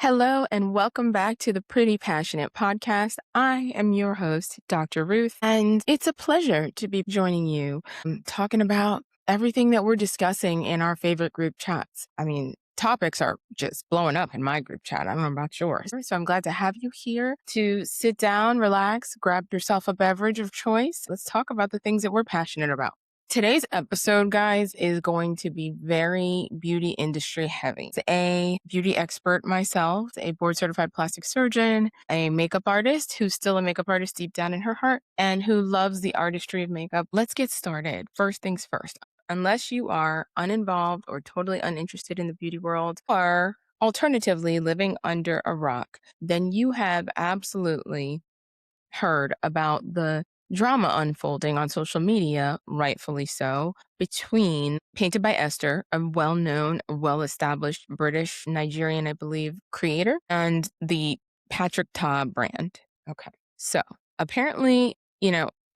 Hello and welcome back to the Pretty Passionate Podcast. I am your host, Dr. Ruth, and it's a pleasure to be joining you talking about everything that we're discussing in our favorite group chats. Topics are just blowing up in my group chat. I don't know about yours. So I'm glad to have you here to sit down, relax, grab yourself a beverage of choice. Let's talk about the things that we're passionate about. Today's episode, guys, is going to be very beauty industry heavy. As a beauty expert myself, a board certified plastic surgeon, a makeup artist who's still a makeup artist deep down in her heart and who loves the artistry of makeup. Let's get started. First things first, unless you are uninvolved or totally uninterested in the beauty world, or alternatively living under a rock, then you have absolutely heard about the drama unfolding on social media, rightfully so, between Painted by Esther, a well-known, well-established British, Nigerian, I believe, creator, and the Patrick Ta brand. Okay. So apparently,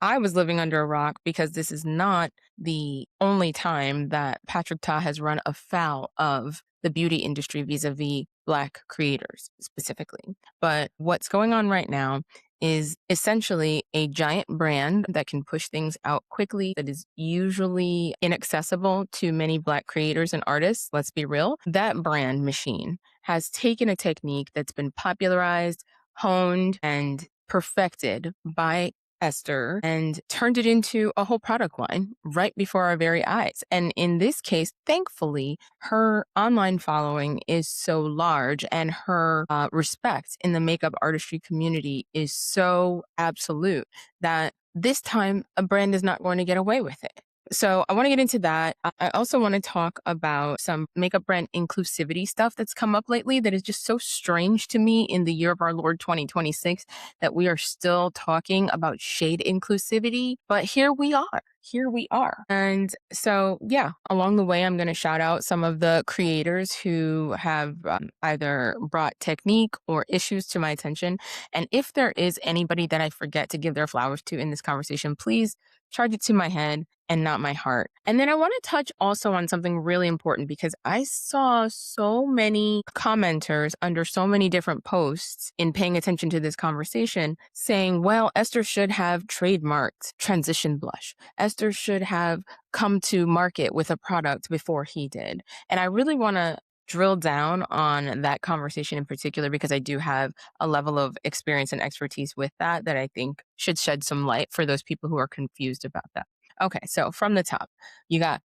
I was living under a rock because this is not the only time that Patrick Ta has run afoul of the beauty industry vis-a-vis Black creators specifically. But what's going on right now is essentially a giant brand that can push things out quickly, that is usually inaccessible to many Black creators and artists. Let's be real. That brand machine has taken a technique that's been popularized, honed, and perfected by Esther and turned it into a whole product line right before our very eyes. And in this case, thankfully, her online following is so large and her respect in the makeup artistry community is so absolute that this time a brand is not going to get away with it. So I want to get into that. I also want to talk about some makeup brand inclusivity stuff that's come up lately that is just so strange to me in the year of our Lord 2026 that we are still talking about shade inclusivity. But here we are. And so, yeah, along the way, I'm going to shout out some of the creators who have either brought technique or issues to my attention. And if there is anybody that I forget to give their flowers to in this conversation, please charge it to my head and not my heart. And then I want to touch also on something really important because I saw so many commenters under so many different posts in paying attention to this conversation saying, well, Esther should have trademarked transition blush. Esther should have come to market with a product before he did. And I really want to drill down on that conversation in particular because I do have a level of experience and expertise with that I think should shed some light for those people who are confused about that. Okay, so from the top, you got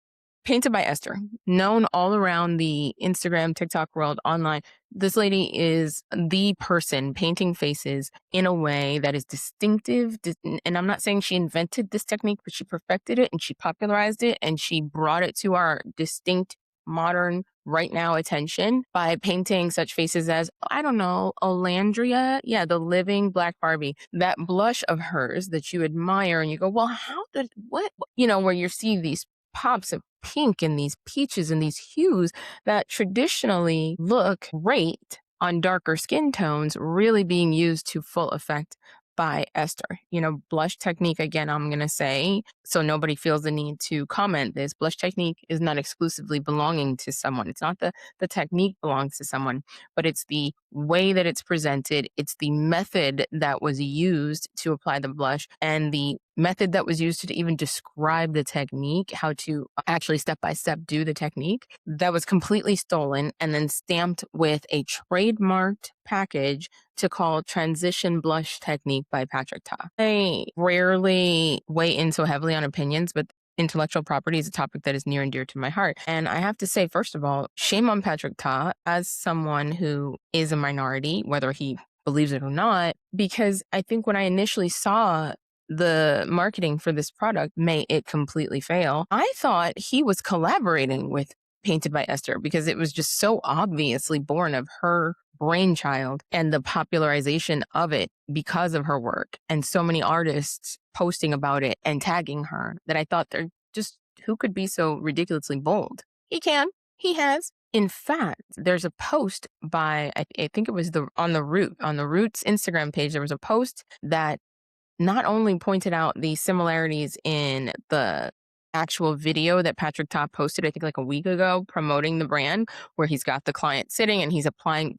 Painted by Esther, known all around the Instagram, TikTok world, online. This lady is the person painting faces in a way that is distinctive. And I'm not saying she invented this technique, but she perfected it and she popularized it and she brought it to our distinct, modern, right now attention by painting such faces as, I don't know, Olandria. Yeah, the living Black Barbie. That blush of hers that you admire and you go, well, where you see these pops of pink and these peaches and these hues that traditionally look great on darker skin tones really being used to full effect by Esther. Blush technique, again, I'm going to say, so nobody feels the need to comment this, blush technique is not exclusively belonging to someone. It's not the technique belongs to someone, but it's the way that it's presented. It's the method that was used to apply the blush and the method that was used to even describe the technique, how to actually step by step do the technique, that was completely stolen and then stamped with a trademarked package to call Transition Blush Technique by Patrick Ta. I rarely weigh in so heavily on opinions, but intellectual property is a topic that is near and dear to my heart. And I have to say, first of all, shame on Patrick Ta as someone who is a minority, whether he believes it or not, because I think when I initially saw the marketing for this product, may it completely fail, I thought he was collaborating with Painted by Esther because it was just so obviously born of her brainchild and the popularization of it because of her work and so many artists posting about it and tagging her that I thought they're just, who could be so ridiculously bold? He has. In fact, there's a post by, I think it was on the Root's Instagram page, there was a post that not only pointed out the similarities in the actual video that Patrick Ta posted, I think like a week ago, promoting the brand, where he's got the client sitting and he's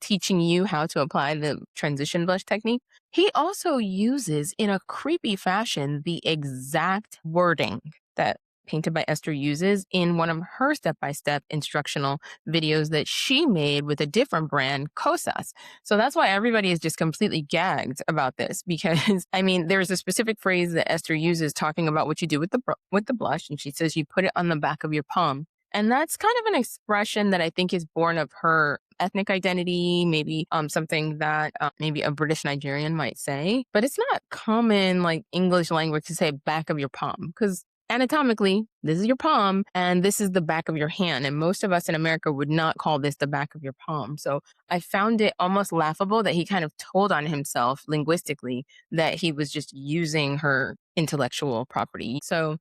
teaching you how to apply the transition blush technique. He also uses, in a creepy fashion, the exact wording that Painted by Esther uses in one of her step-by-step instructional videos that she made with a different brand, Kosas. So that's why everybody is just completely gagged about this, because I mean, there's a specific phrase that Esther uses talking about what you do with the blush, and she says you put it on the back of your palm. And that's kind of an expression that I think is born of her ethnic identity, maybe something that maybe a British Nigerian might say. But it's not common like English language to say back of your palm, because anatomically, this is your palm and this is the back of your hand. And most of us in America would not call this the back of your palm. So I found it almost laughable that he kind of told on himself linguistically that he was just using her intellectual property. So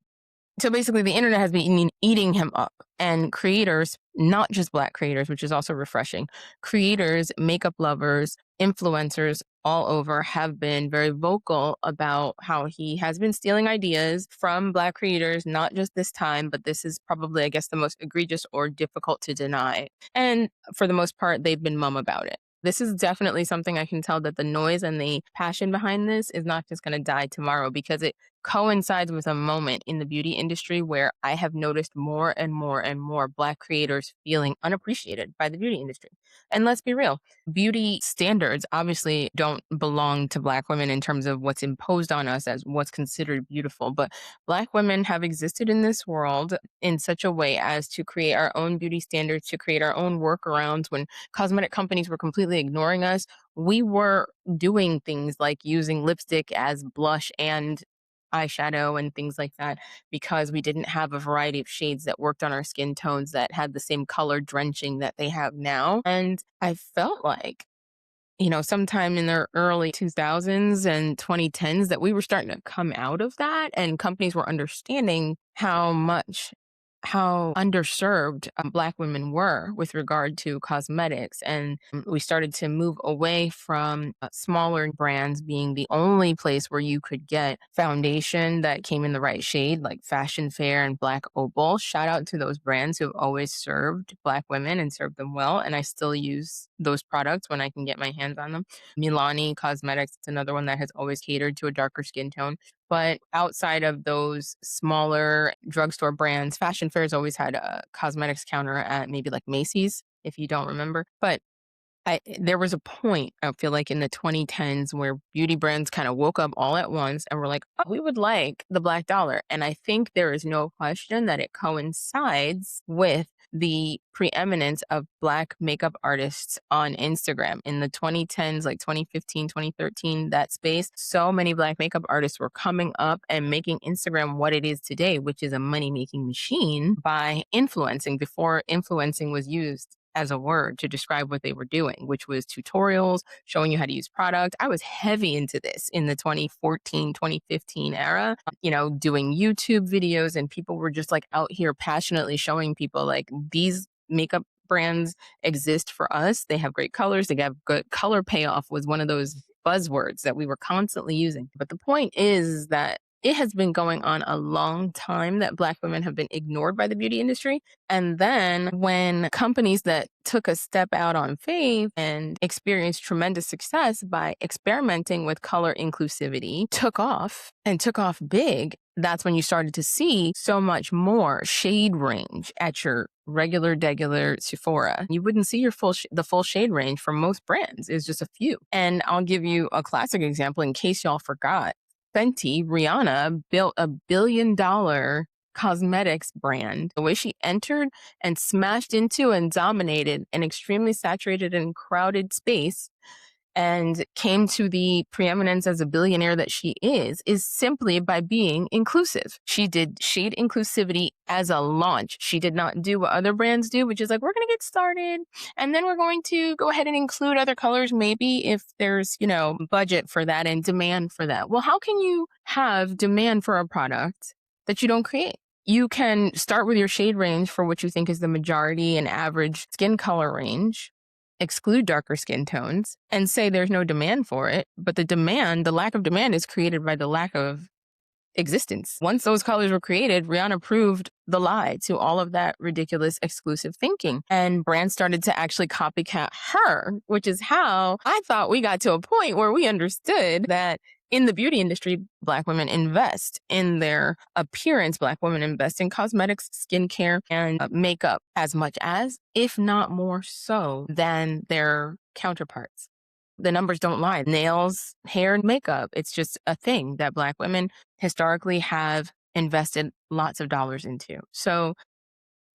basically, the internet has been eating him up, and creators, not just Black creators, which is also refreshing, creators, makeup lovers, influencers all over have been very vocal about how he has been stealing ideas from Black creators, not just this time, but this is probably, I guess, the most egregious or difficult to deny. And for the most part, they've been mum about it. This is definitely something I can tell that the noise and the passion behind this is not just going to die tomorrow, because it coincides with a moment in the beauty industry where I have noticed more and more and more Black creators feeling unappreciated by the beauty industry. And let's be real, beauty standards obviously don't belong to Black women in terms of what's imposed on us as what's considered beautiful. But Black women have existed in this world in such a way as to create our own beauty standards, to create our own workarounds. When cosmetic companies were completely ignoring us, we were doing things like using lipstick as blush and eyeshadow and things like that, because we didn't have a variety of shades that worked on our skin tones that had the same color drenching that they have now. And I felt like, sometime in the early 2000s and 2010s that we were starting to come out of that, and companies were understanding how underserved Black women were with regard to cosmetics. And we started to move away from smaller brands being the only place where you could get foundation that came in the right shade, like Fashion Fair and Black Opal. Shout out to those brands who have always served Black women and served them well. And I still use those products when I can get my hands on them. Milani Cosmetics, it's another one that has always catered to a darker skin tone. But outside of those smaller drugstore brands, Fashion Fair's always had a cosmetics counter at maybe like Macy's, if you don't remember. But there was a point, I feel like, in the 2010s where beauty brands kind of woke up all at once and were like, oh, we would like the Black dollar. And I think there is no question that it coincides with the preeminence of Black makeup artists on Instagram in the 2010s, like 2015, 2013, that space. So many Black makeup artists were coming up and making Instagram what it is today, which is a money-making machine, by influencing before influencing was used as a word to describe what they were doing, which was tutorials, showing you how to use product. I was heavy into this in the 2014, 2015 era, doing YouTube videos, and people were just like out here passionately showing people like these makeup brands exist for us. They have great colors. They have good color payoff was one of those buzzwords that we were constantly using. But the point is that it has been going on a long time that Black women have been ignored by the beauty industry. And then when companies that took a step out on faith and experienced tremendous success by experimenting with color inclusivity took off big, that's when you started to see so much more shade range at your regular Sephora. You wouldn't see the full shade range for most brands. It's just a few. And I'll give you a classic example in case y'all forgot. Fenty, Rihanna, built $1 billion cosmetics brand. The way she entered and smashed into and dominated an extremely saturated and crowded space and came to the preeminence as a billionaire that she is simply by being inclusive. She did shade inclusivity as a launch. She did not do what other brands do, which is like, we're going to get started and then we're going to go ahead and include other colors, maybe if there's, budget for that and demand for that. Well, how can you have demand for a product that you don't create? You can start with your shade range for what you think is the majority and average skin color range, exclude darker skin tones, and say there's no demand for it. But the lack of demand is created by the lack of existence. Once those colors were created, Rihanna proved the lie to all of that ridiculous exclusive thinking. And brands started to actually copycat her, which is how I thought we got to a point where we understood that in the beauty industry, Black women invest in their appearance. Black women invest in cosmetics, skincare, and makeup as much as, if not more so, than their counterparts. The numbers don't lie. Nails, hair, and makeup. It's just a thing that Black women historically have invested lots of dollars into. So,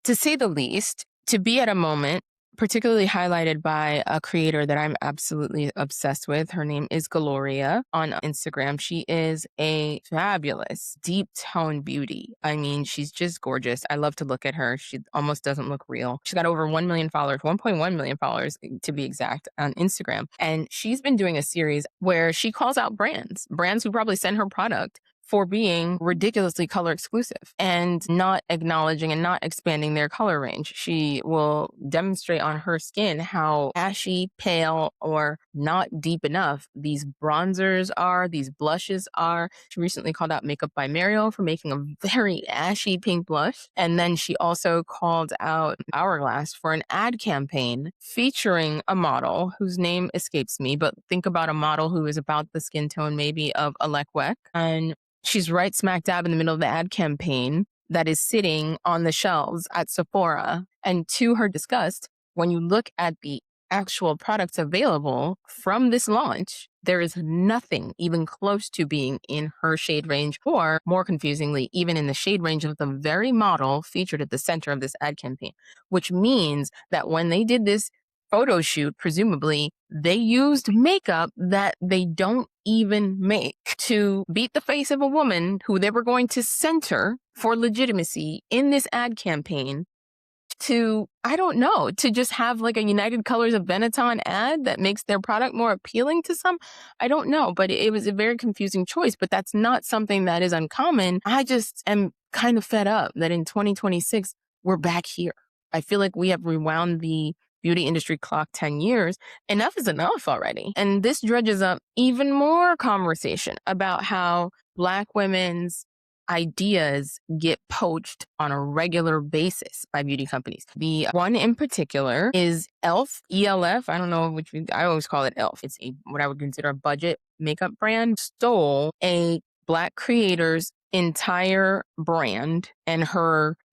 to say the least, to be at a moment particularly highlighted by a creator that I'm absolutely obsessed with. Her name is Gloria on Instagram. She is a fabulous deep tone beauty. I mean, she's just gorgeous. I love to look at her. She almost doesn't look real. She's got over 1 million followers, 1.1 million followers to be exact, on Instagram. And she's been doing a series where she calls out brands who probably send her product for being ridiculously color exclusive and not acknowledging and not expanding their color range. She will demonstrate on her skin how ashy, pale, or not deep enough these bronzers are, these blushes are. She recently called out Makeup by Mariel for making a very ashy pink blush. And then she also called out Hourglass for an ad campaign featuring a model whose name escapes me, but think about a model who is about the skin tone maybe of Alec Weck. And she's right smack dab in the middle of the ad campaign that is sitting on the shelves at Sephora. And to her disgust, when you look at the actual products available from this launch, there is nothing even close to being in her shade range, or more confusingly, even in the shade range of the very model featured at the center of this ad campaign, which means that when they did this photo shoot, presumably, they used makeup that they don't even make to beat the face of a woman who they were going to center for legitimacy in this ad campaign to, I don't know, to just have like a United Colors of Benetton ad that makes their product more appealing to some. I don't know, but it was a very confusing choice, but that's not something that is uncommon. I just am kind of fed up that in 2026, we're back here. I feel like we have rewound the beauty industry clock 10 years. Enough is enough already. And this dredges up even more conversation about how Black women's ideas get poached on a regular basis by beauty companies. The one in particular is ELF, ELF. I don't know which, I always call it ELF. It's what I would consider a budget makeup brand. Stole a Black creator's entire brand and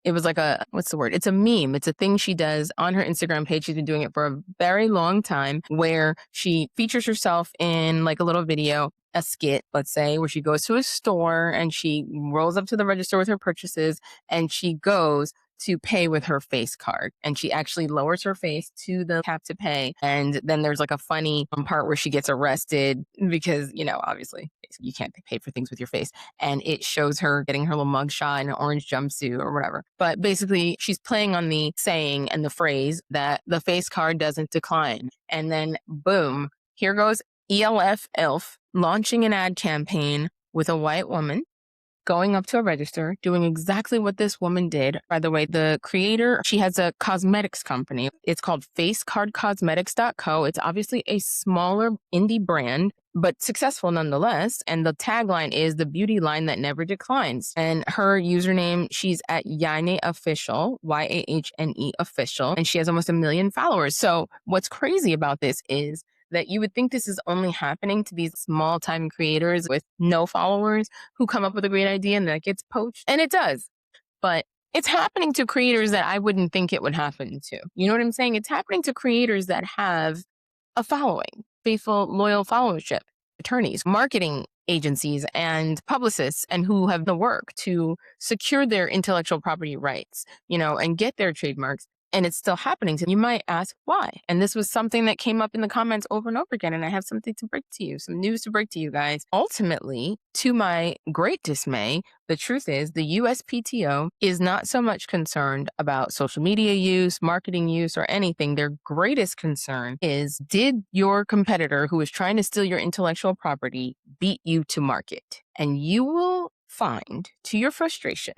it was like what's the word? It's a meme. It's a thing she does on her Instagram page. She's been doing it for a very long time, where she features herself in like a little video, a skit, let's say, where she goes to a store and she rolls up to the register with her purchases and she goes to pay with her face card. And she actually lowers her face to the tap to pay. And then there's like a funny part where she gets arrested because, obviously you can't pay for things with your face. And it shows her getting her little mugshot in an orange jumpsuit or whatever. But basically she's playing on the saying and the phrase that the face card doesn't decline. And then boom, here goes ELF launching an ad campaign with a white woman going up to a register, doing exactly what this woman did. By the way, the creator, she has a cosmetics company. It's called facecardcosmetics.co. It's obviously a smaller indie brand, but successful nonetheless. And the tagline is the beauty line that never declines. And her username, she's at Yahne Official, YAHNE Official, and she has almost 1 million followers. So what's crazy about this is that you would think this is only happening to these small time creators with no followers who come up with a great idea and that gets poached. And it does. But it's happening to creators that I wouldn't think it would happen to. You know what I'm saying? It's happening to creators that have a following, faithful, loyal followership, attorneys, marketing agencies, and publicists, and who have the work to secure their intellectual property rights, and get their trademarks. And it's still happening. So you might ask why. And this was something that came up in the comments over and over again. And I have something to break to you, some news to break to you guys. Ultimately, to my great dismay, the truth is the USPTO is not so much concerned about social media use, marketing use, or anything. Their greatest concern is, did your competitor who is trying to steal your intellectual property beat you to market? And you will find, to your frustration,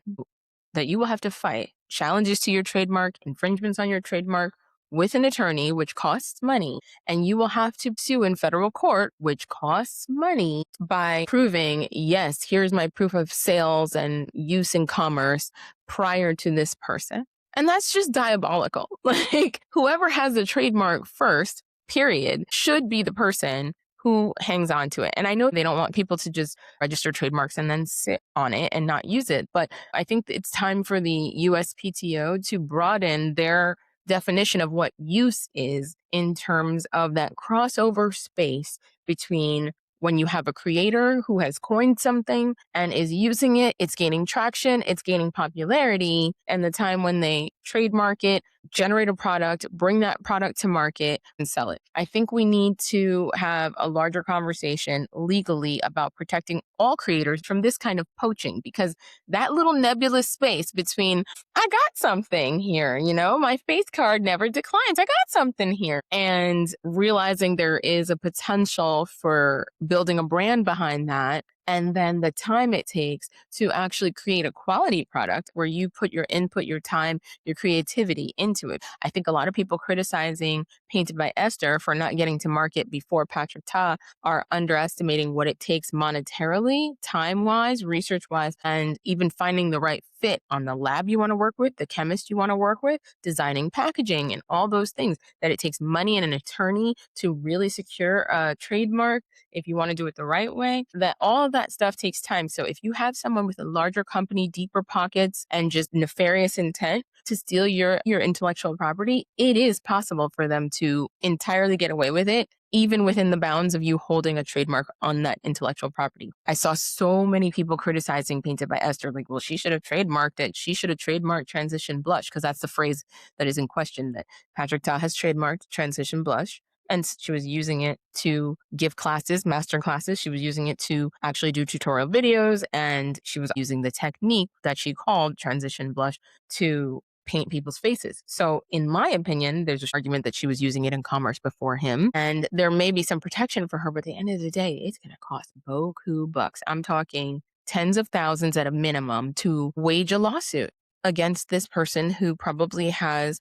that you will have to fight challenges to your trademark, infringements on your trademark, with an attorney, which costs money, and you will have to sue in federal court, which costs money, by proving, yes, here's my proof of sales and use in commerce prior to this person. And that's just diabolical. Like, whoever has the trademark first, period, should be the person who hangs on to it. And I know they don't want people to just register trademarks and then sit on it and not use it. But I think it's time for the USPTO to broaden their definition of what use is in terms of that crossover space between when you have a creator who has coined something and is using it, it's gaining traction, it's gaining popularity, and the time when they trademark it, generate a product, bring that product to market, and sell it. I think we need to have a larger conversation legally about protecting all creators from this kind of poaching, because that little nebulous space between, I got something here, my face card never declines, I got something here, and realizing there is a potential for building a brand behind that, and then the time it takes to actually create a quality product where you put your input, your time, your creativity into it. I think a lot of people criticizing Painted by Esther for not getting to market before Patrick Ta are underestimating what it takes monetarily, time-wise, research-wise, and even finding the right fit on the lab you want to work with, the chemist you want to work with, designing packaging and all those things, that it takes money and an attorney to really secure a trademark if you want to do it the right way, that all of that stuff takes time. So if you have someone with a larger company, deeper pockets, and just nefarious intent to steal your intellectual property, it is possible for them to entirely get away with it, even within the bounds of you holding a trademark on that intellectual property. I saw so many people criticizing Painted by Esther, like, well, she should have trademarked it. She should have trademarked Transition Blush, because that's the phrase that is in question, that Patrick Ta has trademarked Transition Blush. And she was using it to give classes, master classes. She was using it to actually do tutorial videos. And she was using the technique that she called Transition Blush to paint people's faces. So in my opinion, there's an argument that she was using it in commerce before him. And there may be some protection for her, but at the end of the day, it's going to cost beaucoup bucks. I'm talking tens of thousands at a minimum to wage a lawsuit against this person who probably has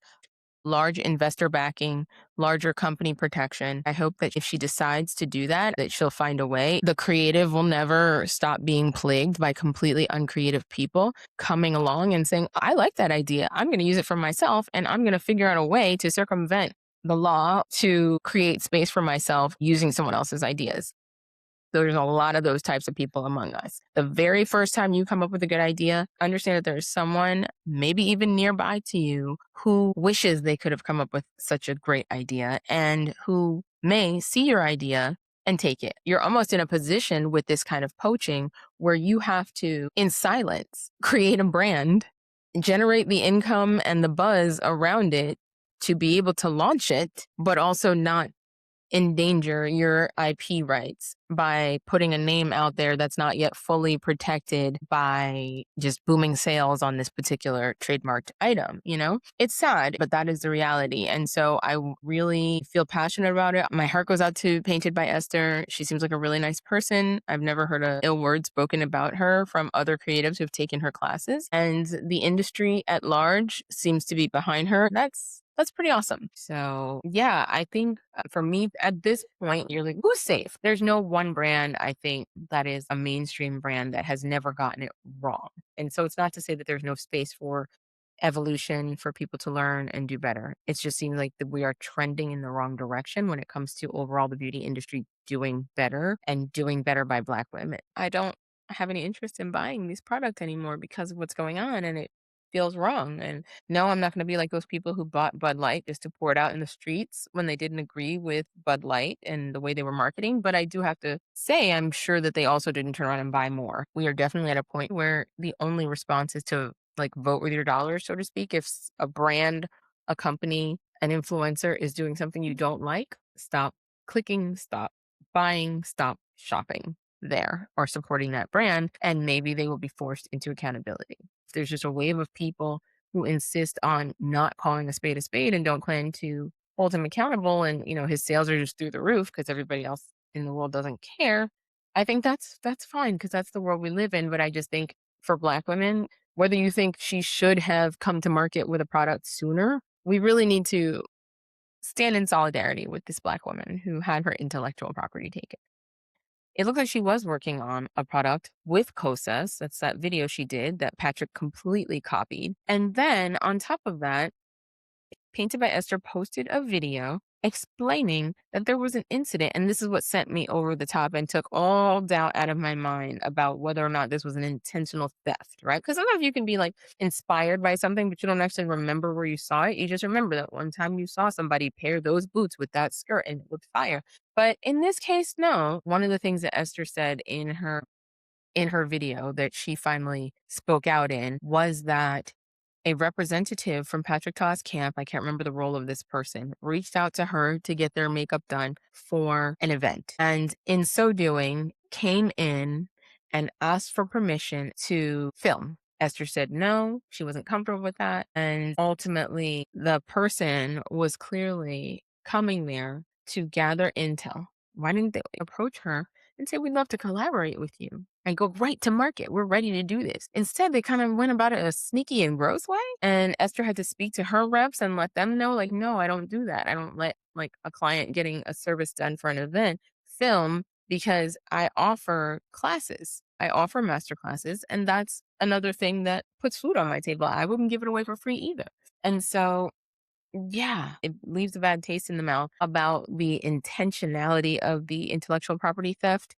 large investor backing, larger company protection. I hope that if she decides to do that, that she'll find a way. The creative will never stop being plagued by completely uncreative people coming along and saying, I like that idea. I'm going to use it for myself, and I'm going to figure out a way to circumvent the law to create space for myself using someone else's ideas. There's a lot of those types of people among us. The very first time you come up with a good idea, understand that there's someone, maybe even nearby to you, who wishes they could have come up with such a great idea and who may see your idea and take it. You're almost in a position with this kind of poaching where you have to, in silence, create a brand, generate the income and the buzz around it to be able to launch it, but also not endanger your IP rights by putting a name out there that's not yet fully protected by just booming sales on this particular trademarked item. It's sad, but that is the reality. And so I really feel passionate about it. My heart goes out to Painted by Esther. She seems like a really nice person. I've never heard a ill word spoken about her from other creatives who've taken her classes, and the industry at large seems to be behind her. That's pretty awesome. So yeah, I think for me at this point, you're like, who's safe? There's no one brand, I think, that is a mainstream brand that has never gotten it wrong. And so it's not to say that there's no space for evolution, for people to learn and do better. It just seems like that we are trending in the wrong direction when it comes to overall the beauty industry doing better and doing better by Black women. I don't have any interest in buying these products anymore because of what's going on, and it feels wrong. And no, I'm not going to be like those people who bought Bud Light just to pour it out in the streets when they didn't agree with Bud Light and the way they were marketing. But I do have to say, I'm sure that they also didn't turn around and buy more. We are definitely at a point where the only response is to vote with your dollars, so to speak. If a brand, a company, an influencer is doing something you don't like, stop clicking, stop buying, stop shopping there or supporting that brand, and maybe they will be forced into accountability. If there's just a wave of people who insist on not calling a spade and don't plan to hold him accountable, and his sales are just through the roof because everybody else in the world doesn't care, I think that's fine, because that's the world we live in. But I just think for Black women, whether you think she should have come to market with a product sooner, we really need to stand in solidarity with this Black woman who had her intellectual property taken. It looked like she was working on a product with COSAS. That's that video she did that Patrick completely copied. And then on top of that, Painted by Esther posted a video explaining that there was an incident. And this is what sent me over the top and took all doubt out of my mind about whether or not this was an intentional theft, right? Because sometimes you can be like inspired by something, but you don't actually remember where you saw it. You just remember that one time you saw somebody pair those boots with that skirt and it looked fire. But in this case, no. One of the things that Esther said in her video that she finally spoke out in was that a representative from Patrick Ta's camp, I can't remember the role of this person, reached out to her to get their makeup done for an event. And in so doing, came in and asked for permission to film. Esther said no, she wasn't comfortable with that. And ultimately, the person was clearly coming there to gather intel. Why didn't they approach her and say, we'd love to collaborate with you and go right to market? We're ready to do this. Instead, they kind of went about it in a sneaky and gross way. And Esther had to speak to her reps and let them know, like, no, I don't do that. I don't let like a client getting a service done for an event film because I offer classes. I offer master classes. And that's another thing that puts food on my table. I wouldn't give it away for free either. And so yeah, it leaves a bad taste in the mouth about the intentionality of the intellectual property theft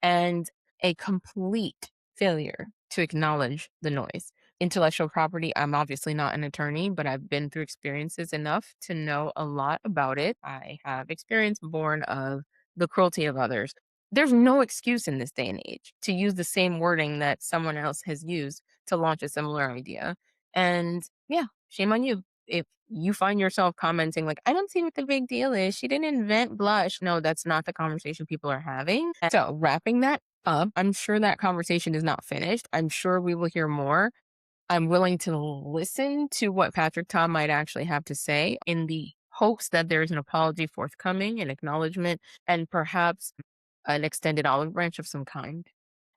and a complete failure to acknowledge the noise. Intellectual property, I'm obviously not an attorney, but I've been through experiences enough to know a lot about it. I have experience born of the cruelty of others. There's no excuse in this day and age to use the same wording that someone else has used to launch a similar idea. And yeah, shame on you if you find yourself commenting like, I don't see what the big deal is. She didn't invent blush. No, that's not the conversation people are having. So wrapping that up, I'm sure that conversation is not finished. I'm sure we will hear more. I'm willing to listen to what Patrick Tom might actually have to say in the hopes that there is an apology forthcoming, an acknowledgement, and perhaps an extended olive branch of some kind.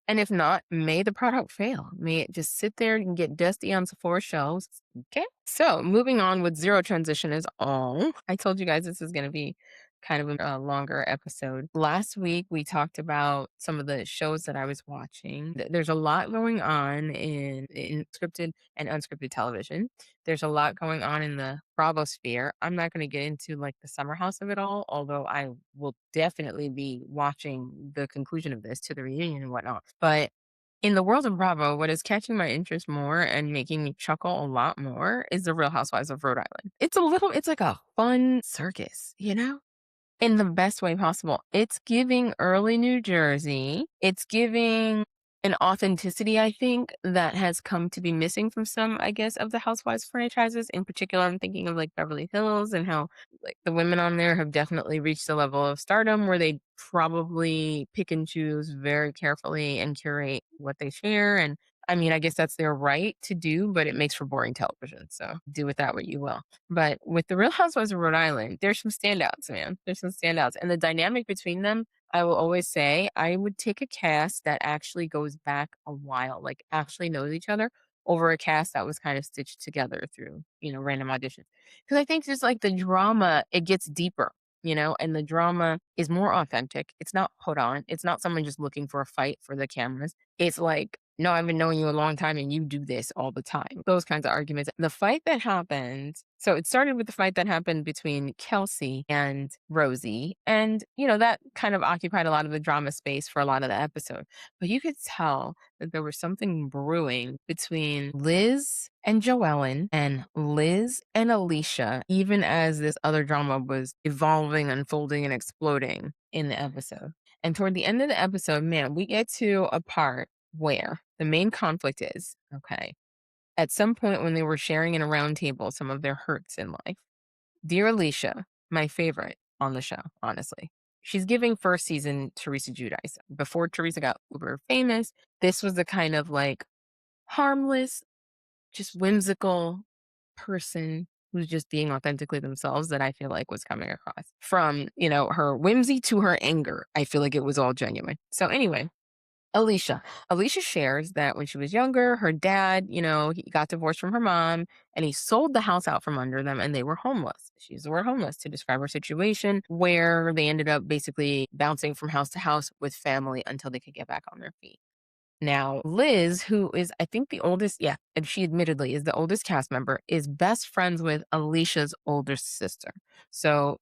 And if not, may the product fail. May it just sit there and get dusty on Sephora shelves. Okay. So moving on with zero transition is all. I told you guys this is going to be kind of a longer episode. Last week, we talked about some of the shows that I was watching. There's a lot going on in scripted and unscripted television. There's a lot going on in the Bravo sphere. I'm not going to get into like the summer house of it all, although I will definitely be watching the conclusion of this to the reunion and whatnot. But in the world of Bravo, what is catching my interest more and making me chuckle a lot more is the Real Housewives of Rhode Island. It's like a fun circus, you know? In the best way possible. It's giving early New Jersey. It's giving an authenticity, I think, that has come to be missing from some, I guess, of the Housewives franchises. In particular, I'm thinking of like Beverly Hills and how like the women on there have definitely reached a level of stardom where they probably pick and choose very carefully and curate what they share. And I mean, I guess that's their right to do, but it makes for boring television. So do with that what you will. But with the Real Housewives of Rhode Island, there's some standouts, man. There's some standouts. And the dynamic between them, I will always say, I would take a cast that actually goes back a while, like actually knows each other over a cast that was kind of stitched together through, random auditions. Because I think just like the drama, it gets deeper, and the drama is more authentic. It's not put on. It's not someone just looking for a fight for the cameras. It's like, no, I've been knowing you a long time and you do this all the time. Those kinds of arguments. The fight that happened, so it started with the fight that happened between Kelsey and Rosie. And, that kind of occupied a lot of the drama space for a lot of the episode. But you could tell that there was something brewing between Liz and Joellen and Liz and Alicia, even as this other drama was evolving, unfolding, and exploding in the episode. And toward the end of the episode, man, we get to a part where the main conflict is, okay, at some point when they were sharing in a round table some of their hurts in life, dear Alicia, my favorite on the show, honestly, she's giving first season Teresa Giudice. Before Teresa got uber famous, this was the kind of like harmless, just whimsical person who's just being authentically themselves that I feel like was coming across. From, her whimsy to her anger, I feel like it was all genuine. So anyway, Alicia. Alicia shares that when she was younger, her dad, he got divorced from her mom and he sold the house out from under them and they were homeless. She used the word homeless to describe her situation where they ended up basically bouncing from house to house with family until they could get back on their feet. Now, Liz, who is, I think, the oldest, yeah, and she admittedly is the oldest cast member, is best friends with Alicia's older sister. So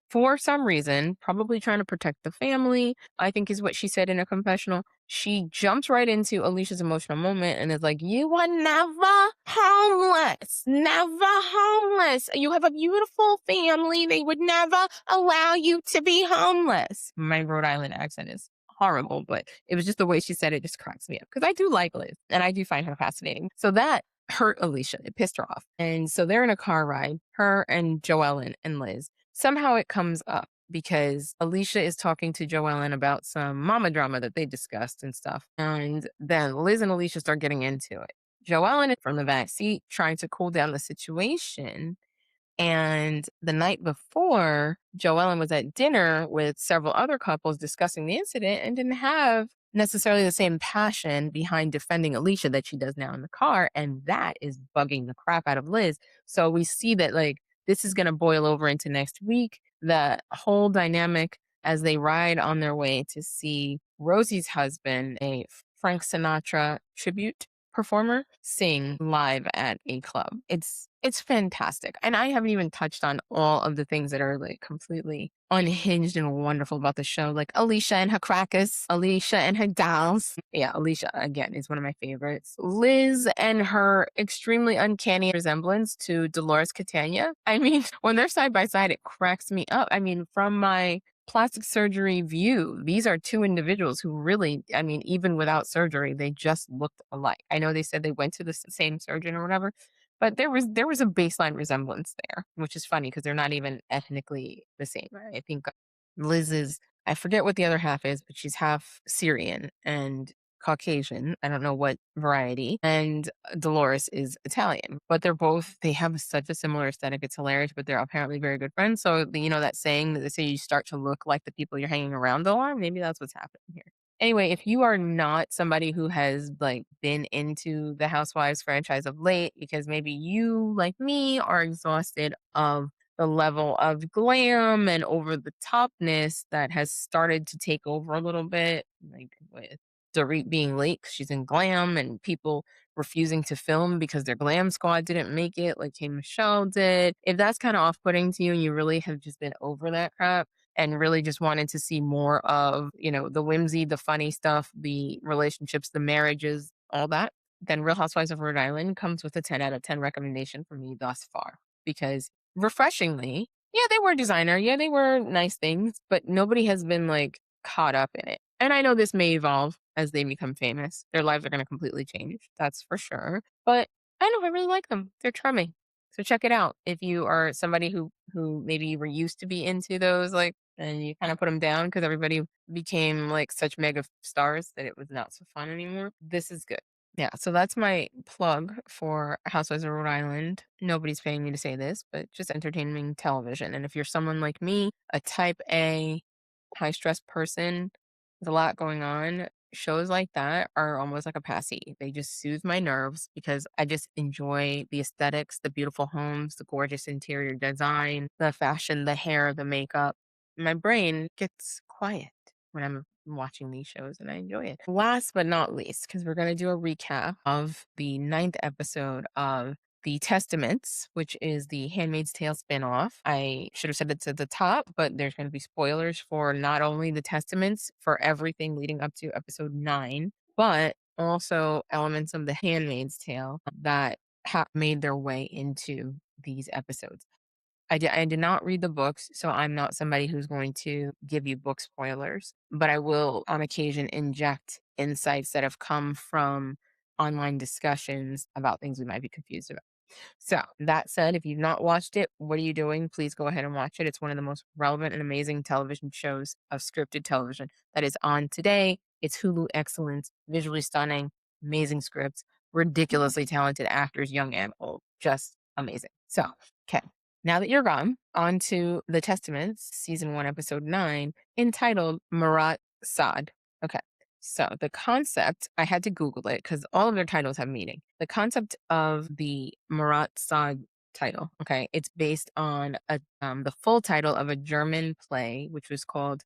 for some reason, probably trying to protect the family, I think is what she said in a confessional. She jumps right into Alicia's emotional moment and is like, "You were never homeless. Never homeless. You have a beautiful family. They would never allow you to be homeless." My Rhode Island accent is horrible, but it was just the way she said it just cracks me up because I do like Liz and I do find her fascinating. So that hurt Alicia. It pissed her off. And so they're in a car ride, her and Joellen and Liz. Somehow it comes up because Alicia is talking to Joellen about some mama drama that they discussed and stuff. And then Liz and Alicia start getting into it. Joellen is from the back seat trying to cool down the situation. And the night before, Joellen was at dinner with several other couples discussing the incident and didn't have necessarily the same passion behind defending Alicia that she does now in the car. And that is bugging the crap out of Liz. So we see that like this is going to boil over into next week. The whole dynamic as they ride on their way to see Rosie's husband, a Frank Sinatra tribute performer, sing live at a club. It's fantastic. And I haven't even touched on all of the things that are like completely unhinged and wonderful about the show, like Alicia and her crackers, Alicia and her dolls. Yeah, Alicia, again, is one of my favorites. Liz and her extremely uncanny resemblance to Dolores Catania. I mean, when they're side by side, it cracks me up. I mean, from my plastic surgery view, these are two individuals who really, I mean, even without surgery, they just looked alike. I know they said they went to the same surgeon or whatever, but there was a baseline resemblance there, which is funny because they're not even ethnically the same. I think Liz is, I forget what the other half is, but she's half Syrian and Caucasian. I don't know what variety. And Dolores is Italian, but they have such a similar aesthetic. It's hilarious, but they're apparently very good friends. So, that saying that they say you start to look like the people you're hanging around a lot, maybe that's what's happening here. Anyway, if you are not somebody who has like been into the Housewives franchise of late, because maybe you, like me, are exhausted of the level of glam and over the topness that has started to take over a little bit, like with Dorit being late 'cause she's in glam and people refusing to film because their glam squad didn't make it like K Michelle did. If that's kind of off-putting to you and you really have just been over that crap and really just wanted to see more of, the whimsy, the funny stuff, the relationships, the marriages, all that, then Real Housewives of Rhode Island comes with a 10 out of 10 recommendation for me thus far. Because refreshingly, yeah, they were designer. Yeah, they were nice things, but nobody has been like caught up in it. And I know this may evolve as they become famous. Their lives are going to completely change. That's for sure. But I know I really like them. They're charming. So check it out. If you are somebody who maybe you were used to be into those, like, and you kind of put them down because everybody became like such mega stars that it was not so fun anymore. This is good. Yeah, so that's my plug for Housewives of Rhode Island. Nobody's paying me to say this, but just entertaining television. And if you're someone like me, a type A, high stress person, with a lot going on, shows like that are almost like a passy. They just soothe my nerves because I just enjoy the aesthetics, the beautiful homes, the gorgeous interior design, the fashion, the hair, the makeup. My brain gets quiet when I'm watching these shows and I enjoy it. Last but not least, because we're going to do a recap of the ninth episode of The Testaments, which is the Handmaid's Tale spinoff. I should have said it's at the top, but there's going to be spoilers for not only The Testaments, for everything leading up to episode 9, but also elements of The Handmaid's Tale that made their way into these episodes. I did not read the books, so I'm not somebody who's going to give you book spoilers, but I will on occasion inject insights that have come from online discussions about things we might be confused about. So, that said, if you've not watched it, what are you doing? Please go ahead and watch it. It's one of the most relevant and amazing television shows of scripted television that is on today. It's Hulu excellence, visually stunning, amazing scripts, ridiculously talented actors, young and old. Just amazing. So, okay. Now that you're gone, on to The Testaments, season 1, episode 9, entitled Marat Sad. Okay. So the concept, I had to Google it because all of their titles have meaning. The concept of the Marat Sade title, okay, it's based on the full title of a German play, which was called,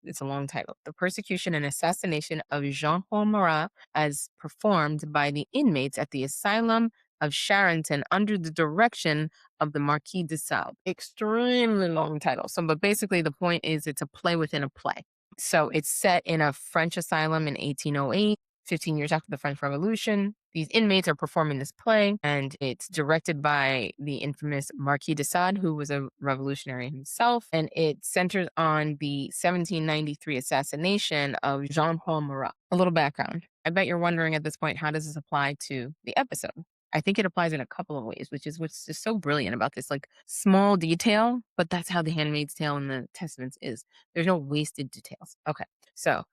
it's a long title, The Persecution and Assassination of Jean-Paul Marat, as performed by the inmates at the asylum of Charenton under the direction of the Marquis de Sade. Extremely long title. So, but basically the point is it's a play within a play. So it's set in a French asylum in 1808, 15 years after the French Revolution. These inmates are performing this play, and it's directed by the infamous Marquis de Sade, who was a revolutionary himself. And it centers on the 1793 assassination of Jean-Paul Marat. A little background. I bet you're wondering at this point, how does this apply to the episode? I think it applies in a couple of ways, which is what's just so brilliant about this, like small detail, but that's how the Handmaid's Tale and the Testaments is. There's no wasted details. Okay. So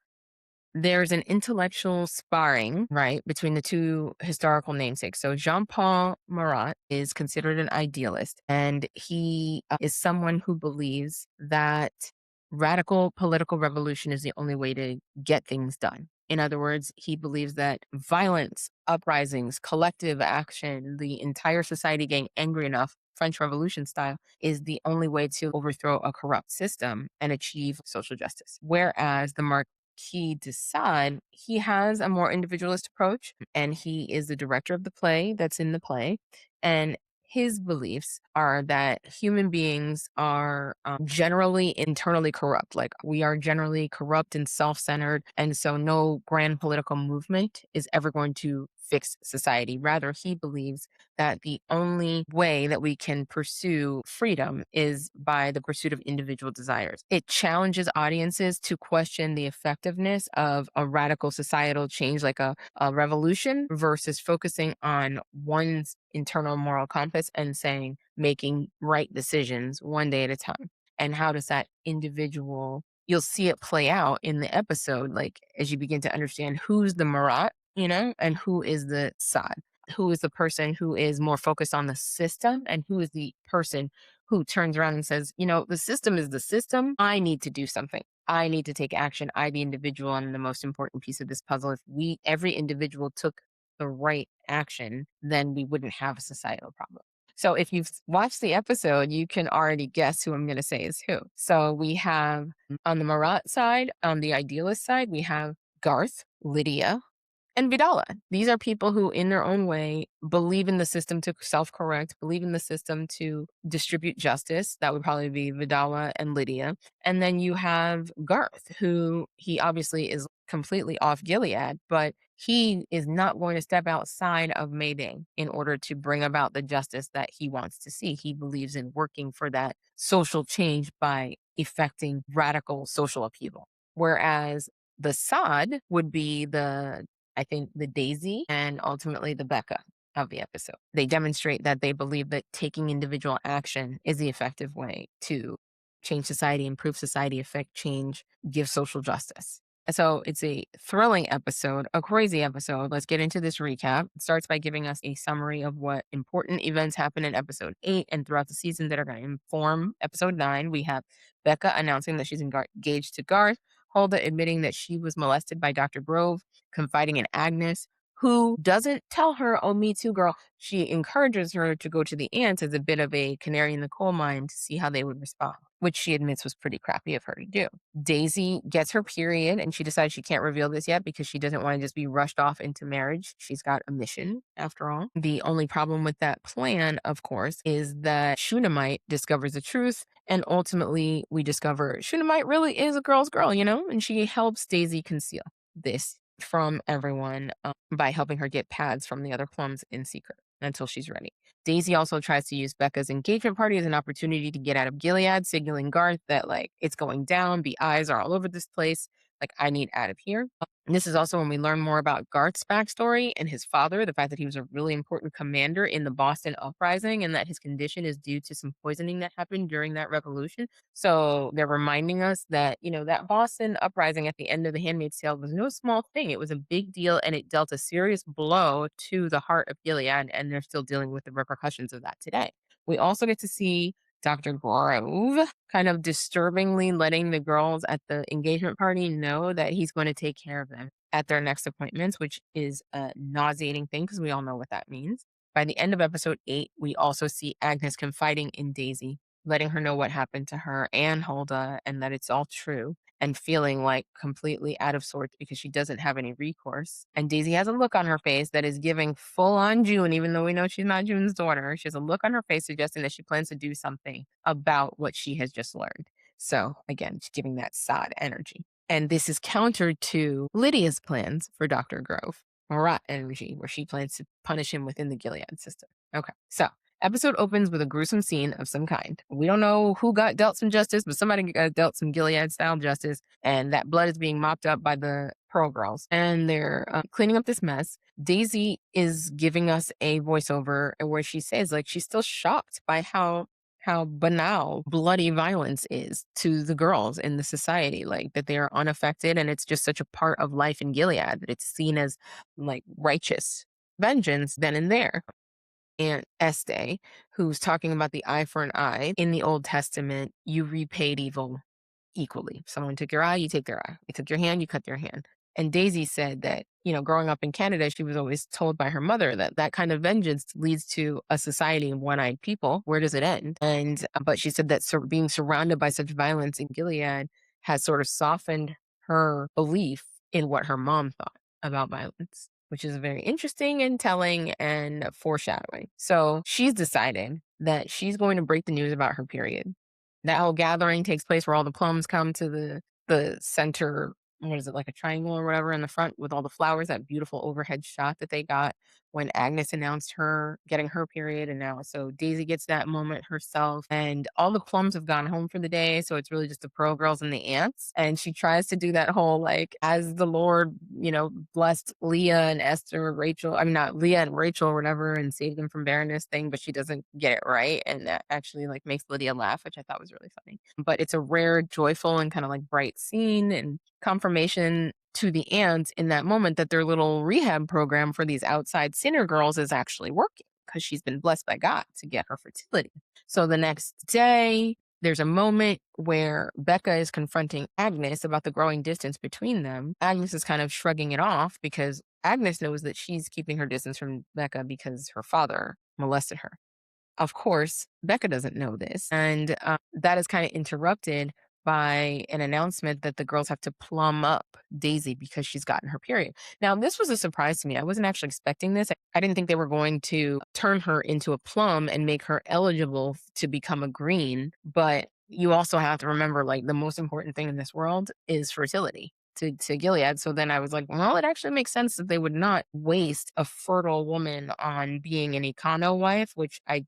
there's an intellectual sparring, right, between the two historical namesakes. So Jean-Paul Marat is considered an idealist, and he is someone who believes that radical political revolution is the only way to get things done. In other words, he believes that violence, uprisings, collective action, the entire society getting angry enough, French Revolution style, is the only way to overthrow a corrupt system and achieve social justice. Whereas the Marquis de Sade, he has a more individualist approach, and he is the director of the play that's in the play. And his beliefs are that human beings are generally internally corrupt. Like, we are generally corrupt and self centered. And so no grand political movement is ever going to fix society. Rather, he believes that the only way that we can pursue freedom is by the pursuit of individual desires. It challenges audiences to question the effectiveness of a radical societal change, like a revolution, versus focusing on one's internal moral compass and saying, making right decisions one day at a time. And how does that individual, you'll see it play out in the episode, like as you begin to understand who's the Marat, and who is the Sade, who is the person who is more focused on the system, and who is the person who turns around and says, the system is the system. I need to do something. I need to take action. I, the individual, am the most important piece of this puzzle. If every individual took the right action, then we wouldn't have a societal problem. So if you've watched the episode, you can already guess who I'm going to say is who. So we have on the Marat side, on the idealist side, we have Garth, Lydia, and Vidala. These are people who, in their own way, believe in the system to self-correct, believe in the system to distribute justice. That would probably be Vidala and Lydia. And then you have Garth, who he obviously is completely off Gilead, but he is not going to step outside of Mayday in order to bring about the justice that he wants to see. He believes in working for that social change by effecting radical social upheaval. Whereas the Sade would be I think the Daisy and ultimately the Becca of the episode. They demonstrate that they believe that taking individual action is the effective way to change society, improve society, affect change, give social justice. So it's a thrilling episode, a crazy episode. Let's get into this recap. It starts by giving us a summary of what important events happen in episode 8 and throughout the season that are going to inform episode 9. We have Becca announcing that she's engaged to Garth, Hulda admitting that she was molested by Dr. Grove, confiding in Agnes, who doesn't tell her, oh, me too, girl. She encourages her to go to the aunts as a bit of a canary in the coal mine to see how they would respond, which she admits was pretty crappy of her to do. Daisy gets her period, and she decides she can't reveal this yet because she doesn't want to just be rushed off into marriage. She's got a mission, after all. The only problem with that plan, of course, is that Shunammite discovers the truth, and ultimately we discover Shunammite really is a girl's girl, and she helps Daisy conceal this from everyone by helping her get pads from the other plums in secret until she's ready. Daisy also tries to use Becca's engagement party as an opportunity to get out of Gilead, signaling Garth that, like, it's going down. The eyes are all over this place. Like, I need out of here. And this is also when we learn more about Garth's backstory and his father, the fact that he was a really important commander in the Boston uprising and that his condition is due to some poisoning that happened during that revolution. So they're reminding us that, that Boston uprising at the end of The Handmaid's Tale was no small thing. It was a big deal, and it dealt a serious blow to the heart of Gilead, and they're still dealing with the repercussions of that today. We also get to see Dr. Grove kind of disturbingly letting the girls at the engagement party know that he's going to take care of them at their next appointments, which is a nauseating thing because we all know what that means. By the end of episode 8, we also see Agnes confiding in Daisy, letting her know what happened to her and Hulda and that it's all true, and feeling like completely out of sorts because she doesn't have any recourse. And Daisy has a look on her face that is giving full on June, even though we know she's not June's daughter. She has a look on her face suggesting that she plans to do something about what she has just learned. So again, she's giving that sod energy. And this is countered to Lydia's plans for Dr. Grove, Marat energy, where she plans to punish him within the Gilead system. Okay, so episode opens with a gruesome scene of some kind. We don't know who got dealt some justice, but somebody got dealt some Gilead-style justice, and that blood is being mopped up by the Pearl Girls, and they're cleaning up this mess. Daisy is giving us a voiceover where she says, like, she's still shocked by how banal bloody violence is to the girls in the society, like that they are unaffected, and it's just such a part of life in Gilead that it's seen as like righteous vengeance then and there. Aunt Este, who's talking about the eye for an eye. In the Old Testament, you repaid evil equally. If someone took your eye, you take their eye. They took your hand, you cut their hand. And Daisy said that, growing up in Canada, she was always told by her mother that that kind of vengeance leads to a society of one-eyed people. Where does it end? But she said that being surrounded by such violence in Gilead has sort of softened her belief in what her mom thought about violence, which is very interesting and telling and foreshadowing. So she's decided that she's going to break the news about her period. That whole gathering takes place where all the plums come to the center, what is it, like a triangle or whatever in the front with all the flowers, that beautiful overhead shot that they got when Agnes announced her getting her period. And now, so Daisy gets that moment herself, and all the plums have gone home for the day. So it's really just the Pearl Girls and the ants. And she tries to do that whole, like, as the Lord, blessed Leah and Esther, Rachel, not Leah and Rachel or whatever, and saved them from barrenness thing, but she doesn't get it right. And that actually like makes Lydia laugh, which I thought was really funny. But it's a rare, joyful, and kind of like bright scene and confirmation to the ants in that moment that their little rehab program for these outside sinner girls is actually working because she's been blessed by God to get her fertility. So the next day, there's a moment where Becca is confronting Agnes about the growing distance between them. Agnes is kind of shrugging it off because Agnes knows that she's keeping her distance from Becca because her father molested her. Of course, Becca doesn't know this, and that is kind of interrupted by an announcement that the girls have to plumb up Daisy because she's gotten her period. Now, this was a surprise to me. I wasn't actually expecting this. I didn't think they were going to turn her into a plum and make her eligible to become a green. But you also have to remember, like, the most important thing in this world is fertility to Gilead. So then I was like, well, it actually makes sense that they would not waste a fertile woman on being an econo wife, which I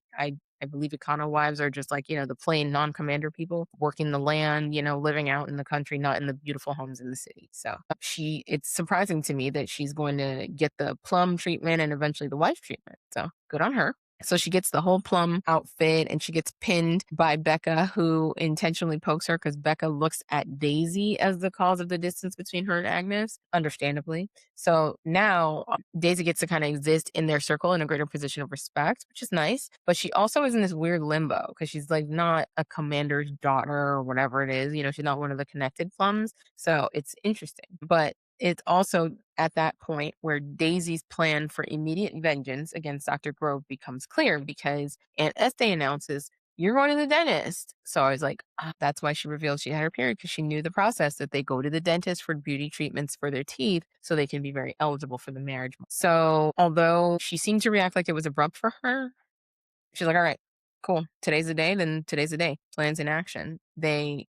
believe econo wives are just like, the plain non-commander people working the land, living out in the country, not in the beautiful homes in the city. So it's surprising to me that she's going to get the plum treatment and eventually the wife treatment. So good on her. So she gets the whole plum outfit and she gets pinned by Becca, who intentionally pokes her because Becca looks at Daisy as the cause of the distance between her and Agnes, understandably. So now Daisy gets to kind of exist in their circle in a greater position of respect, which is nice. But she also is in this weird limbo because she's like not a commander's daughter or whatever it is. She's not one of the connected plums. So it's interesting. But it's also at that point where Daisy's plan for immediate vengeance against Dr. Grove becomes clear because Aunt Este announces, "You're going to the dentist." So I was like, that's why she revealed she had her period, because she knew the process that they go to the dentist for beauty treatments for their teeth so they can be very eligible for the marriage. So although she seemed to react like it was abrupt for her, she's like, all right, cool. Today's the day, then today's the day. Plans in action. They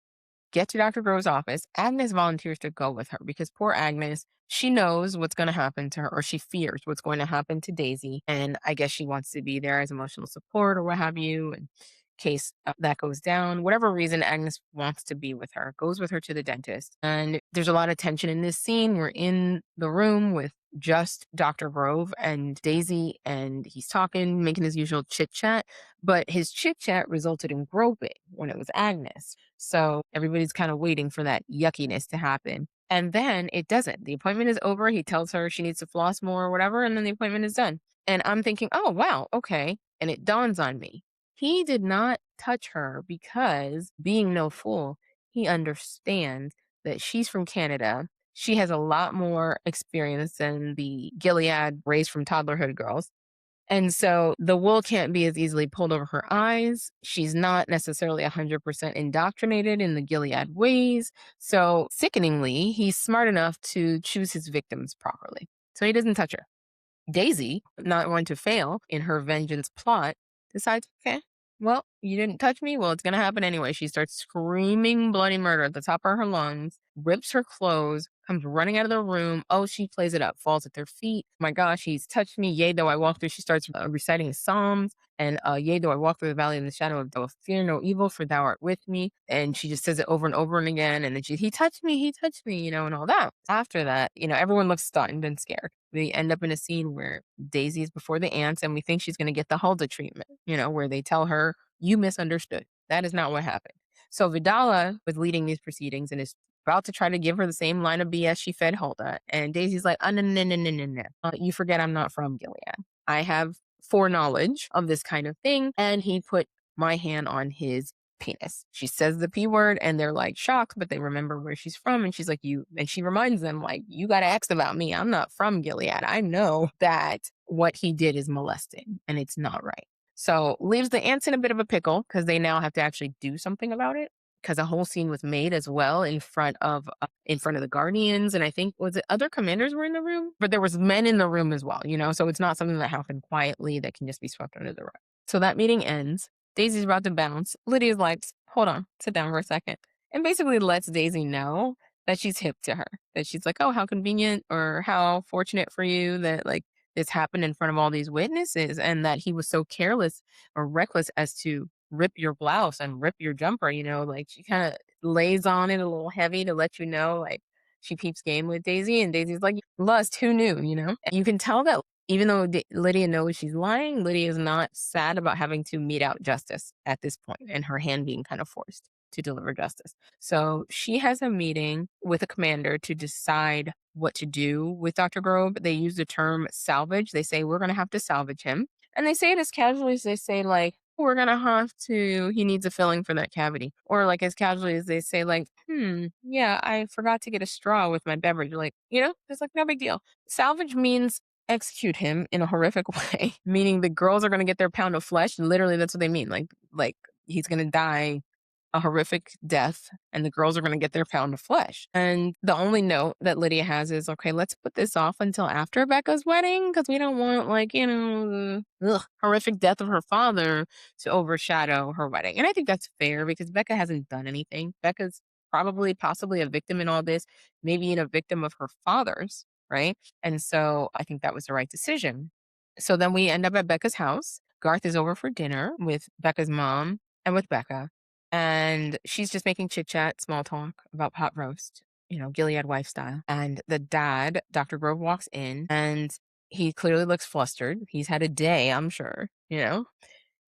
get to Dr. Grove's office. Agnes volunteers to go with her because poor Agnes, she knows what's going to happen to her, or she fears what's going to happen to Daisy. And I guess she wants to be there as emotional support or what have you, in case that goes down. Whatever reason, Agnes wants to be with her, goes with her to the dentist. And there's a lot of tension in this scene. We're in the room with just Dr. Grove and Daisy, and he's talking, making his usual chit chat, but his chit chat resulted in groping when it was Agnes. So everybody's kind of waiting for that yuckiness to happen. And then it doesn't. The appointment is over. He tells her she needs to floss more or whatever, and then the appointment is done. And I'm thinking, oh, wow, okay. And it dawns on me. He did not touch her because, being no fool, he understands that she's from Canada. She has a lot more experience than the Gilead raised from toddlerhood girls. And so the wool can't be as easily pulled over her eyes. She's not necessarily 100% indoctrinated in the Gilead ways. So, sickeningly, he's smart enough to choose his victims properly. So he doesn't touch her. Daisy, not wanting to fail in her vengeance plot, decides, okay, well, you didn't touch me. Well, it's going to happen anyway. She starts screaming bloody murder at the top of her lungs, rips her clothes, comes running out of the room. Oh, she plays it up, falls at their feet. My gosh, he's touched me. Yea, though I walk through, she starts reciting Psalms. And yea, though I walk through the valley in the shadow of fear no evil, for thou art with me. And she just says it over and over and again. And then he touched me, and all that. After that, everyone looks stunned and scared. We end up in a scene where Daisy is before the aunts and we think she's going to get the Hulda treatment, where they tell her, you misunderstood. That is not what happened. So Vidala was leading these proceedings and is about to try to give her the same line of BS she fed Hulda. And Daisy's like, oh, no, no, no, no, no, no. You forget I'm not from Gilead. I have foreknowledge of this kind of thing. And he put my hand on his penis. She says the P word and they're like shocked, but they remember where she's from. And she's like, and she reminds them, like, you got to ask about me. I'm not from Gilead. I know that what he did is molesting and it's not right. So leaves the ants in a bit of a pickle because they now have to actually do something about it. Because a whole scene was made as well in front of the Guardians, and I think was it other commanders were in the room, but there was men in the room as well. So it's not something that happened quietly that can just be swept under the rug. So that meeting ends. Daisy's about to bounce. Lydia's like, hold on, sit down for a second, and basically lets Daisy know that she's hip to her. That she's like, oh, how convenient or how fortunate for you that like this happened in front of all these witnesses, and that he was so careless or reckless as to rip your blouse and rip your jumper, like she kind of lays on it a little heavy to let you know, like she peeps game with Daisy, and Daisy's like, lust, who knew, And you can tell that even though Lydia knows she's lying, Lydia is not sad about having to mete out justice at this point and her hand being kind of forced to deliver justice. So she has a meeting with a commander to decide what to do with Dr. Grove. They use the term salvage. They say, we're going to have to salvage him. And they say it as casually as they say, like, we're going to have to, he needs a filling for that cavity. Or like as casually as they say, like, yeah, I forgot to get a straw with my beverage. Like, it's like no big deal. Salvage means execute him in a horrific way, meaning the girls are going to get their pound of flesh. Literally, that's what they mean. Like he's going to die a horrific death and the girls are going to get their pound of flesh. And the only note that Lydia has is, okay, let's put this off until after Becca's wedding because we don't want the horrific death of her father to overshadow her wedding. And I think that's fair because Becca hasn't done anything. Becca's possibly a victim in all this, maybe even a victim of her father's, right? And so I think that was the right decision. So then we end up at Becca's house. Garth is over for dinner with Becca's mom and with Becca. And she's just making chit chat, small talk about pot roast, Gilead wife style. And the dad, Dr. Grove, walks in and he clearly looks flustered. He's had a day, I'm sure,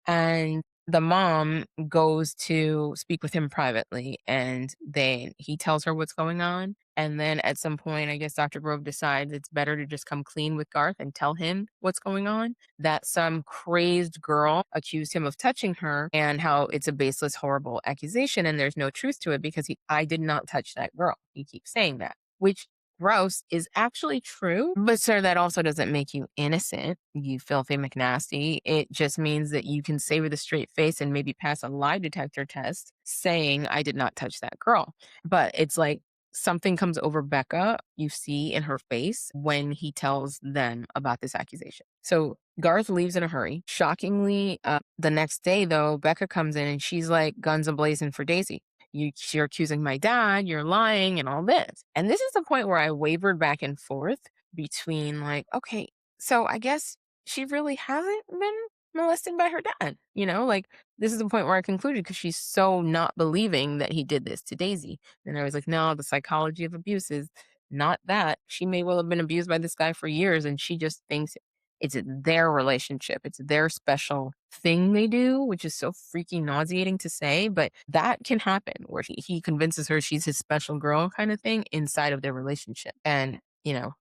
and the mom goes to speak with him privately and then he tells her what's going on. And then at some point, I guess Dr. Grove decides it's better to just come clean with Garth and tell him what's going on. That some crazed girl accused him of touching her and how it's a baseless, horrible accusation. And there's no truth to it because I did not touch that girl. He keeps saying that, which gross is actually true. But sir, that also doesn't make you innocent, you filthy McNasty. It just means that you can say with a straight face and maybe pass a lie detector test saying I did not touch that girl. But it's like something comes over Becca, you see in her face when he tells them about this accusation. So Garth leaves in a hurry. Shockingly, the next day though, Becca comes in and she's like guns a-blazing for Daisy. You're accusing my dad, you're lying, and all this. And this is the point where I wavered back and forth between like, okay, so I guess she really hasn't been molested by her dad. Like this is the point where I concluded because she's so not believing that he did this to Daisy. And I was like, no, the psychology of abuse is not that. She may well have been abused by this guy for years and she just thinks it's their relationship. It's their special thing they do, which is so freaking nauseating to say, but that can happen where he convinces her she's his special girl kind of thing inside of their relationship. And,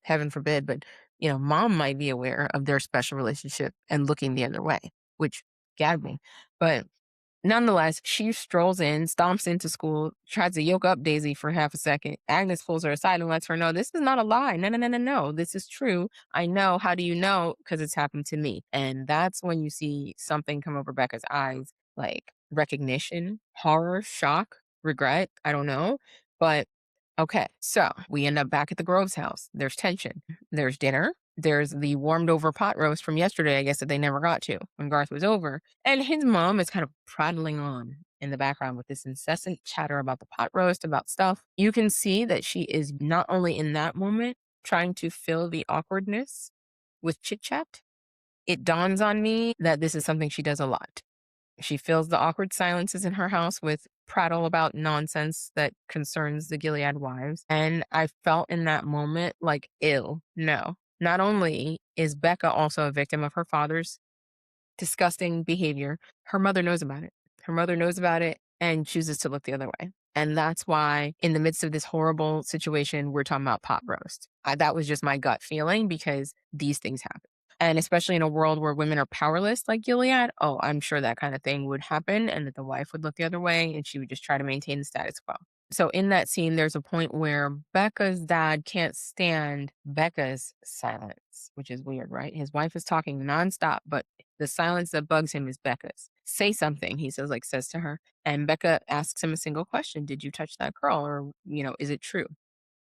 heaven forbid, but, mom might be aware of their special relationship and looking the other way, which gag me. But nonetheless, she strolls in, stomps into school, tries to yoke up Daisy for half a second. Agnes pulls her aside and lets her know this is not a lie. No, no, no, no, no. This is true. I know. How do you know? Because it's happened to me. And that's when you see something come over Becca's eyes, like recognition, horror, shock, regret. I don't know. But okay. So we end up back at the Groves house. There's tension. There's dinner. There's the warmed over pot roast from yesterday, I guess, that they never got to when Garth was over. And his mom is kind of prattling on in the background with this incessant chatter about the pot roast, about stuff. You can see that she is not only in that moment trying to fill the awkwardness with chit chat, it dawns on me that this is something she does a lot. She fills the awkward silences in her house with prattle about nonsense that concerns the Gilead wives. And I felt in that moment like, ill. No. Not only is Becca also a victim of her father's disgusting behavior, her mother knows about it. Her mother knows about it and chooses to look the other way. And that's why, in the midst of this horrible situation, we're talking about pot roast. That was just my gut feeling because these things happen. And especially in a world where women are powerless like Gilead, oh, I'm sure that kind of thing would happen and that the wife would look the other way and she would just try to maintain the status quo. So in that scene, there's a point where Becca's dad can't stand Becca's silence, which is weird, right? His wife is talking nonstop, but the silence that bugs him is Becca's. Say something, he says to her. And Becca asks him a single question. Did you touch that girl? Or, is it true?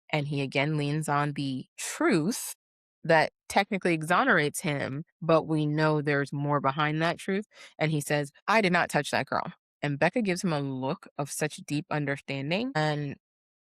And he again leans on the truth that technically exonerates him, but we know there's more behind that truth. And he says, I did not touch that girl. And Becca gives him a look of such deep understanding. And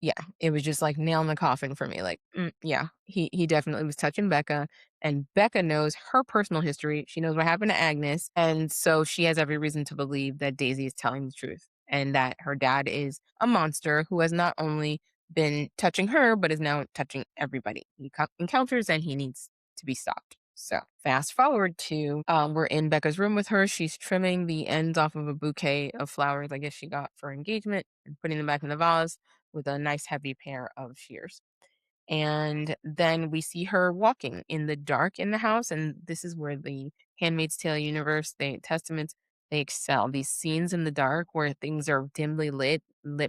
yeah, it was just like nail in the coffin for me. Like, yeah, he definitely was touching Becca, and Becca knows her personal history. She knows what happened to Agnes, and so she has every reason to believe that Daisy is telling the truth and that her dad is a monster who has not only been touching her but is now touching everybody he encounters, and he needs to be stopped. So fast forward to we're in Becca's room with her. She's trimming the ends off of a bouquet of flowers, I guess she got for engagement, and putting them back in the vase with a nice heavy pair of shears. And then we see her walking in the dark in the house. And this is where the Handmaid's Tale universe, the Testaments, they excel. These scenes in the dark where things are dimly lit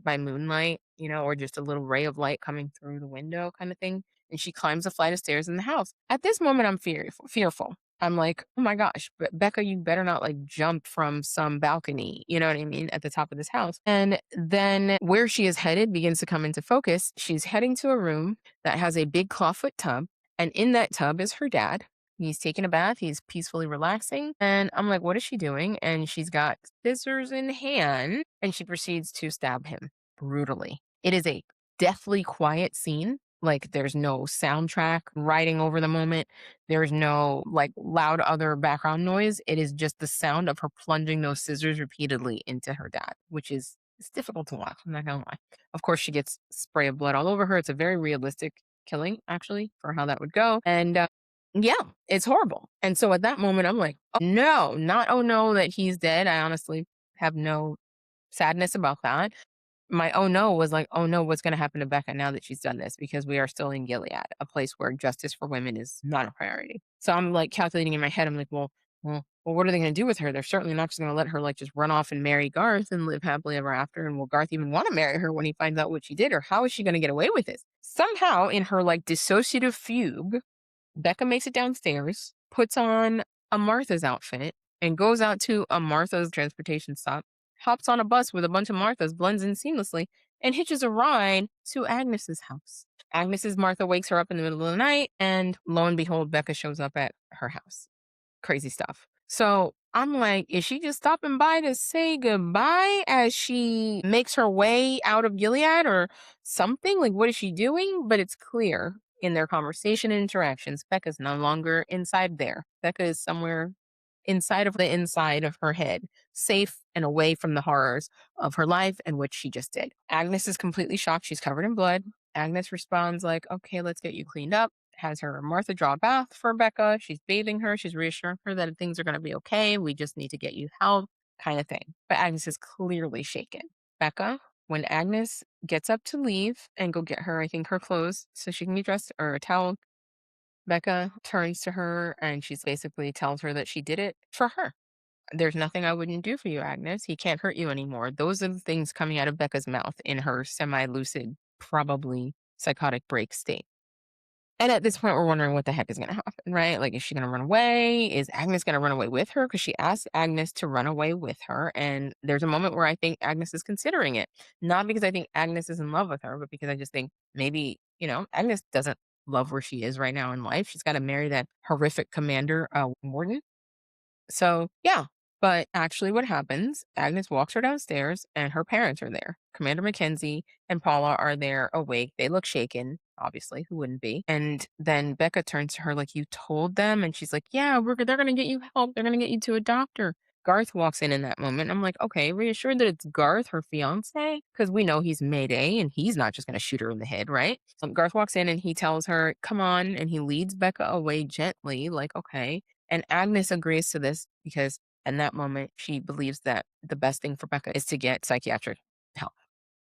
by moonlight, or just a little ray of light coming through the window kind of thing. And she climbs a flight of stairs in the house. At this moment, I'm fearful. I'm like, oh my gosh, but Becca, you better not like jump from some balcony, you know what I mean, at the top of this house. And then where she is headed begins to come into focus. She's heading to a room that has a big clawfoot tub. And in that tub is her dad. He's taking a bath. He's peacefully relaxing. And I'm like, what is she doing? And she's got scissors in hand and she proceeds to stab him brutally. It is a deathly quiet scene. Like there's no soundtrack riding over the moment. There's no like loud other background noise. It is just the sound of her plunging those scissors repeatedly into her dad, which is it's difficult to watch. I'm not gonna lie. Of course, she gets spray of blood all over her. It's a very realistic killing, actually, for how that would go. And yeah, it's horrible. And so at that moment, I'm like, oh, no, not oh no that he's dead. I honestly have no sadness about that. My oh no was like, oh no, what's going to happen to Becca now that she's done this? Because we are still in Gilead, a place where justice for women is not a priority. So I'm like calculating in my head. I'm like, well, what are they going to do with her? They're certainly not just going to let her like just run off and marry Garth and live happily ever after. And will Garth even want to marry her when he finds out what she did? Or how is she going to get away with this? Somehow, in her like dissociative fugue, Becca makes it downstairs, puts on a Martha's outfit, and goes out to a Martha's transportation stop, hops on a bus with a bunch of Marthas, blends in seamlessly, and hitches a ride to Agnes's house. Agnes's Martha wakes her up in the middle of the night, and lo and behold, Becca shows up at her house. Crazy stuff. So I'm like, is she just stopping by to say goodbye as she makes her way out of Gilead or something? Like, what is she doing? But it's clear in their conversation and interactions, Becca's no longer inside there. Becca is somewhere inside of the inside of her head, safe and away from the horrors of her life and what she just did. Agnes is completely shocked. She's covered in blood. Agnes responds like, okay, let's get you cleaned up. Has her Martha draw a bath for Becca. She's bathing her. She's reassuring her that things are going to be okay. We just need to get you help, kind of thing. But Agnes is clearly shaken. Becca, when Agnes gets up to leave and go get her, I think, her clothes so she can be dressed or a towel, Becca turns to her and she's basically tells her that she did it for her. There's nothing I wouldn't do for you, Agnes. He can't hurt you anymore. Those are the things coming out of Becca's mouth in her semi lucid, probably psychotic break state. And at this point, we're wondering what the heck is going to happen, right? Like, is she going to run away? Is Agnes going to run away with her? Because she asked Agnes to run away with her. And there's a moment where I think Agnes is considering it. Not because I think Agnes is in love with her, but because I just think maybe, Agnes doesn't love where she is right now in life. She's got to marry that horrific commander, Warden. So, yeah. But actually, what happens, Agnes walks her downstairs and her parents are there. Commander Mackenzie and Paula are there awake. They look shaken, obviously. Who wouldn't be? And then Becca turns to her like, "You told them?" And she's like, "Yeah, they're going to get you help. They're going to get you to a doctor." Garth walks in that moment. I'm like, okay, reassured that it's Garth, her fiance, because we know he's Mayday and he's not just going to shoot her in the head, right? So Garth walks in and he tells her, "Come on," and he leads Becca away gently, like, okay. And Agnes agrees to this because in that moment, she believes that the best thing for Becca is to get psychiatric help.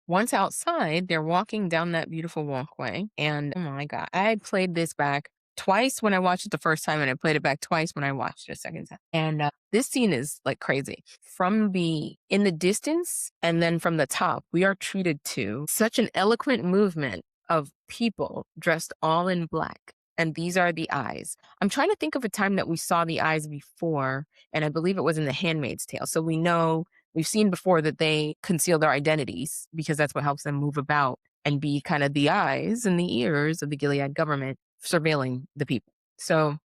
Once outside, they're walking down that beautiful walkway. And oh my God, I played this back twice when I watched it the first time, and I played it back twice when I watched it a second time. And this scene is like crazy. In the distance and then from the top, we are treated to such an eloquent movement of people dressed all in black. And these are the eyes. I'm trying to think of a time that we saw the eyes before, and I believe it was in The Handmaid's Tale. So we know we've seen before that they conceal their identities because that's what helps them move about and be kind of the eyes and the ears of the Gilead government surveilling the people. So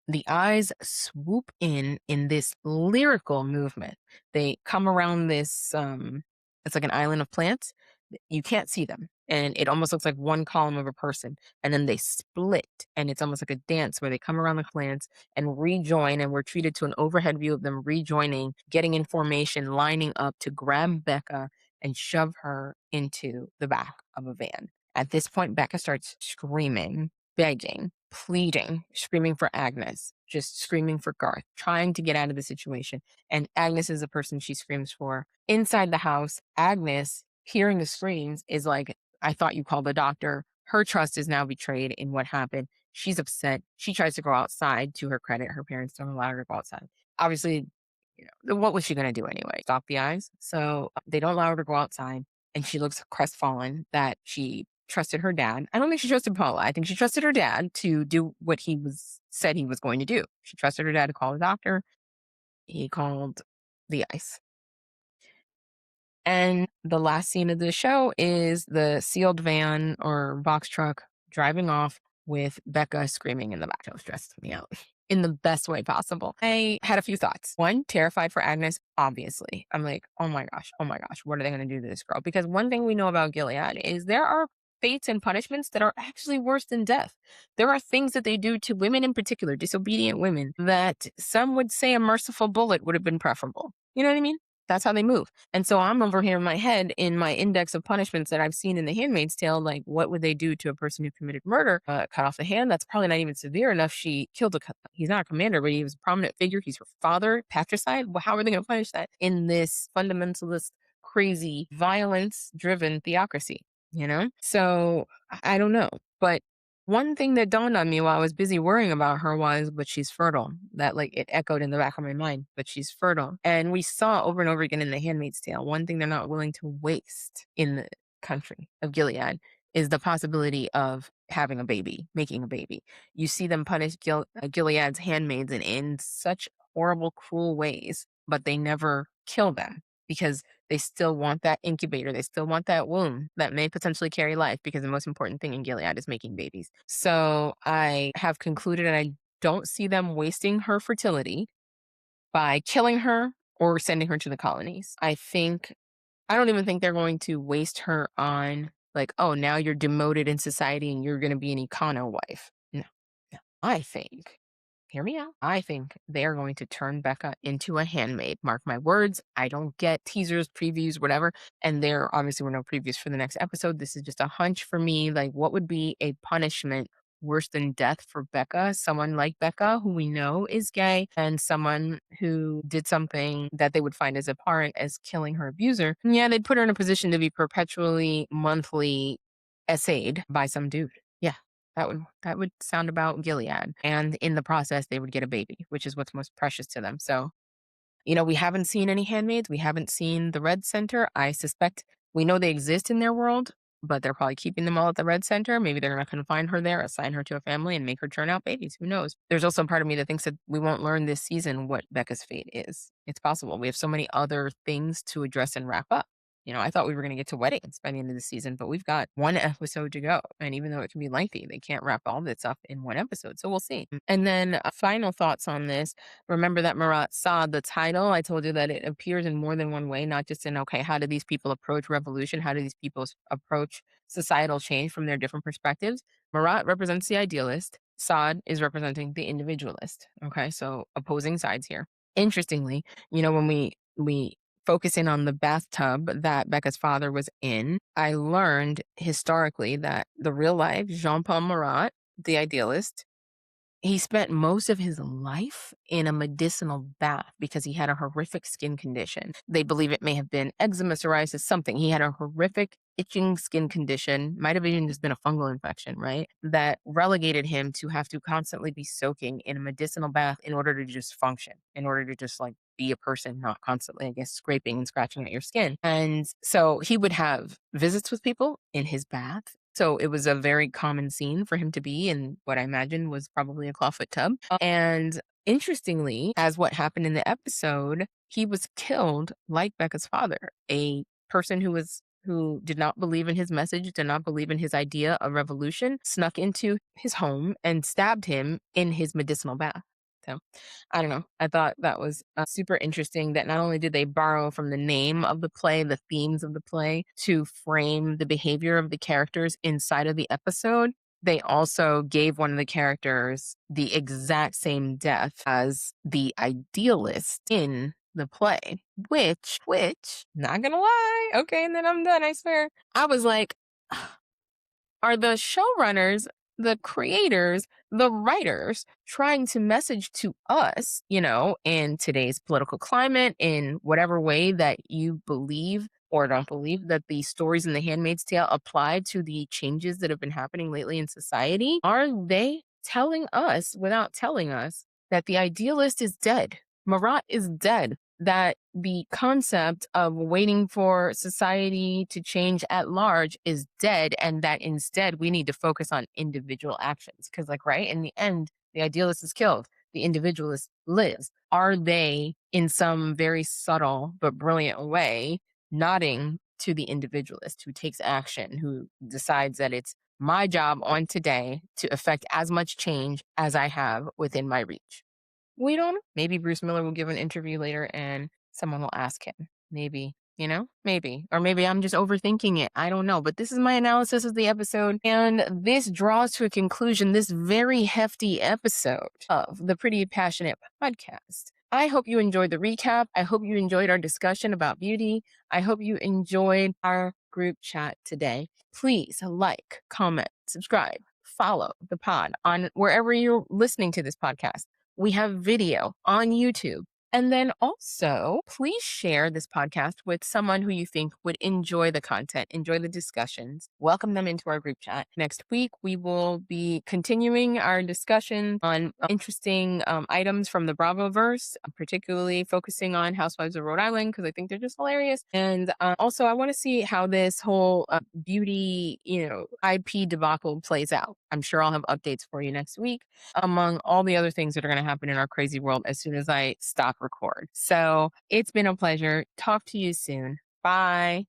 the eyes swoop in this lyrical movement. They come around this it's like an island of plants. You can't see them. And it almost looks like one column of a person. And then they split. And it's almost like a dance where they come around the plants and rejoin. And we're treated to an overhead view of them rejoining, getting in formation, lining up to grab Becca and shove her into the back of a van. At this point, Becca starts screaming, begging, pleading, screaming for Agnes, just screaming for Garth, trying to get out of the situation. And Agnes is the person she screams for. Inside the house, Agnes, hearing the screams, is like, "I thought you called the doctor." Her trust is now betrayed in what happened. She's upset. She tries to go outside. To her credit, her parents don't allow her to go outside. Obviously, what was she going to do anyway? Stop the eyes? So they don't allow her to go outside. And she looks crestfallen that she trusted her dad. I don't think she trusted Paula. I think she trusted her dad to do what said he was going to do. She trusted her dad to call the doctor. He called the ice. And the last scene of the show is the sealed van or box truck driving off with Becca screaming in the back. It stressed me out in the best way possible. I had a few thoughts. One, terrified for Agnes, obviously. I'm like, oh my gosh, what are they going to do to this girl? Because one thing we know about Gilead is there are fates and punishments that are actually worse than death. There are things that they do to women in particular, disobedient women, that some would say a merciful bullet would have been preferable. You know what I mean? That's how they move. And so I'm over here in my head in my index of punishments that I've seen in The Handmaid's Tale. Like, what would they do to a person who committed murder? Cut off the hand? That's probably not even severe enough. She killed he's not a commander, but he was a prominent figure. He's her father. Patricide? Well, how are they going to punish that in this fundamentalist, crazy, violence-driven theocracy? So I don't know. But one thing that dawned on me while I was busy worrying about her was, but she's fertile. That like it echoed in the back of my mind, but she's fertile. And we saw over and over again in The Handmaid's Tale, one thing they're not willing to waste in the country of Gilead is the possibility of having a baby, making a baby. You see them punish Gilead's handmaids in such horrible, cruel ways, but they never kill them because they still want that incubator. They still want that womb that may potentially carry life because the most important thing in Gilead is making babies. So I have concluded, and I don't see them wasting her fertility by killing her or sending her to the colonies. I don't even think they're going to waste her on like, oh, now you're demoted in society and you're going to be an econo wife. No, no. I think hear me out. I think they are going to turn Becca into a handmaid. Mark my words. I don't get teasers, previews, whatever. And there obviously were no previews for the next episode. This is just a hunch for me. Like, what would be a punishment worse than death for Becca? Someone like Becca, who we know is gay, and someone who did something that they would find as abhorrent as killing her abuser. And yeah, they'd put her in a position to be perpetually, monthly essayed by some dude. Yeah. That would sound about Gilead. And in the process, they would get a baby, which is what's most precious to them. So We haven't seen any handmaids. We haven't seen the Red Center. I suspect we know they exist in their world, but they're probably keeping them all at the Red Center. Maybe they're not going to find her there, assign her to a family, and make her churn out babies. Who knows? There's also a part of me that thinks that we won't learn this season what Becca's fate is. It's possible. We have so many other things to address and wrap up. I thought we were going to get to weddings by the end of the season, but we've got one episode to go. And even though it can be lengthy, they can't wrap all this up in one episode. So we'll see. And then final thoughts on this. Remember that Marat saw the title. I told you that it appears in more than one way, not just in, okay, how do these people approach revolution? How do these people approach societal change from their different perspectives? Marat represents the idealist. Saad is representing the individualist. Okay, so opposing sides here. Interestingly, when we focus in on the bathtub that Becca's father was in, I learned historically that the real life Jean-Paul Marat, the idealist, he spent most of his life in a medicinal bath because he had a horrific skin condition. They believe it may have been eczema, psoriasis, something. He had a horrific itching skin condition, might have even just been a fungal infection, right? That relegated him to have to constantly be soaking in a medicinal bath in order to just function, in order to just like be a person, not constantly, I guess, scraping and scratching at your skin. And so he would have visits with people in his bath. So it was a very common scene for him to be in what I imagine was probably a clawfoot tub. And interestingly, as what happened in the episode, he was killed like Becca's father, a person who did not believe in his message, did not believe in his idea of revolution, snuck into his home and stabbed him in his medicinal bath. So I don't know. I thought that was super interesting that not only did they borrow from the name of the play, the themes of the play to frame the behavior of the characters inside of the episode, they also gave one of the characters the exact same death as the idealist in the play, which, not gonna lie, okay, and then I'm done, I swear. I was like, are the showrunners, the creators, the writers trying to message to us, in today's political climate, in whatever way that you believe or don't believe that the stories in The Handmaid's Tale apply to the changes that have been happening lately in society? Are they telling us, without telling us, that the idealist is dead? Marat is dead. That the concept of waiting for society to change at large is dead, and that instead we need to focus on individual actions. Because, right, in the end, the idealist is killed, the individualist lives. Are they, in some very subtle but brilliant way, nodding to the individualist who takes action, who decides that it's my job on today to affect as much change as I have within my reach? We don't know. Maybe Bruce Miller will give an interview later and someone will ask him. Maybe, maybe. Or maybe I'm just overthinking it. I don't know. But this is my analysis of the episode. And this draws to a conclusion this very hefty episode of the Pretty Passionate podcast. I hope you enjoyed the recap. I hope you enjoyed our discussion about beauty. I hope you enjoyed our group chat today. Please like, comment, subscribe, follow the pod on wherever you're listening to this podcast. We have video on YouTube. And then also, please share this podcast with someone who you think would enjoy the content, enjoy the discussions. Welcome them into our group chat. Next week, we will be continuing our discussion on interesting items from the Bravoverse, particularly focusing on Housewives of Rhode Island, because I think they're just hilarious. And also, I want to see how this whole beauty, IP debacle plays out. I'm sure I'll have updates for you next week, among all the other things that are going to happen in our crazy world as soon as I stop record. So it's been a pleasure. Talk to you soon. Bye.